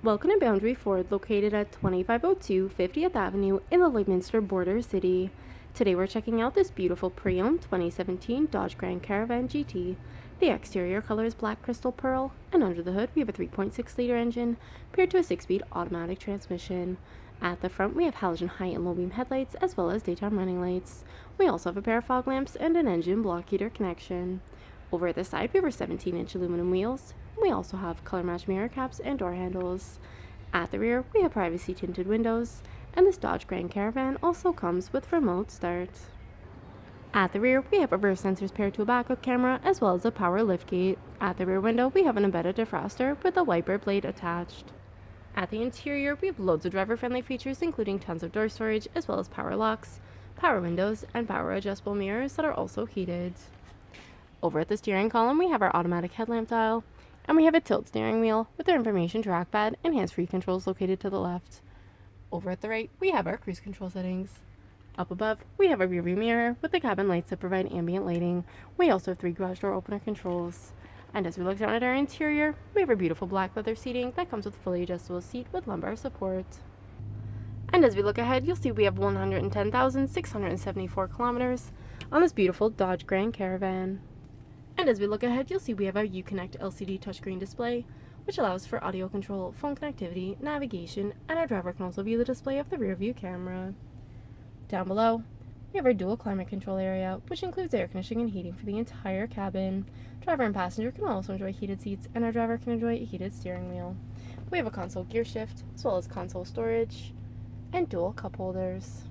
Welcome to Boundary Ford, located at 2502 50th Avenue in the Lloydminster border city. Today we're checking out this beautiful pre-owned 2017 Dodge Grand Caravan GT. The exterior color is black crystal pearl, and under the hood we have a 3.6-liter engine paired to a 6-speed automatic transmission. At the front we have halogen high and low beam headlights as well as daytime running lights. We also have a pair of fog lamps and an engine block heater connection. Over at the side we have our 17-inch aluminum wheels. We also have color matched mirror caps and door handles. At the rear, we have privacy tinted windows, and this Dodge Grand Caravan also comes with remote start. At the rear, we have reverse sensors paired to a backup camera as well as a power liftgate. At the rear window, we have an embedded defroster with a wiper blade attached. At the interior, we have loads of driver-friendly features including tons of door storage as well as power locks, power windows, and power adjustable mirrors that are also heated. Over at the steering column, we have our automatic headlamp dial, and we have a tilt steering wheel with our information trackpad and hands-free controls located to the left. Over at the right, we have our cruise control settings. Up above, we have a rearview mirror with the cabin lights that provide ambient lighting. We also have 3 garage door opener controls. And as we look down at our interior, we have our beautiful black leather seating that comes with a fully adjustable seat with lumbar support. And as we look ahead, you'll see we have 110,674 kilometers on this beautiful Dodge Grand Caravan. And as we look ahead, you'll see we have our Uconnect LCD touchscreen display, which allows for audio control, phone connectivity, navigation, and our driver can also view the display of the rear view camera. Down below, we have our dual climate control area, which includes air conditioning and heating for the entire cabin. Driver and passenger can also enjoy heated seats, and our driver can enjoy a heated steering wheel. We have a console gear shift, as well as console storage, and dual cup holders.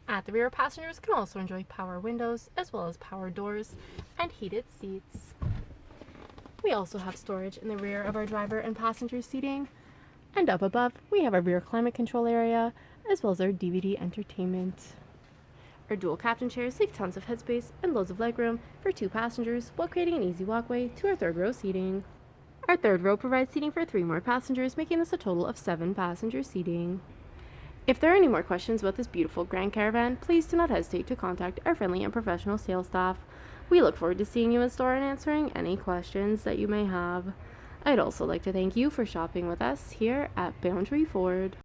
At the rear, passengers can also enjoy power windows, as well as power doors and heated seats. We also have storage in the rear of our driver and passenger seating. And up above, we have our rear climate control area, as well as our DVD entertainment. Our dual captain chairs leave tons of headspace and loads of legroom for 2 passengers, while creating an easy walkway to our third row seating. Our third row provides seating for 3 more passengers, making this a total of 7 passenger seating. If there are any more questions about this beautiful Grand Caravan, please do not hesitate to contact our friendly and professional sales staff. We look forward to seeing you in store and answering any questions that you may have. I'd also like to thank you for shopping with us here at Boundary Ford.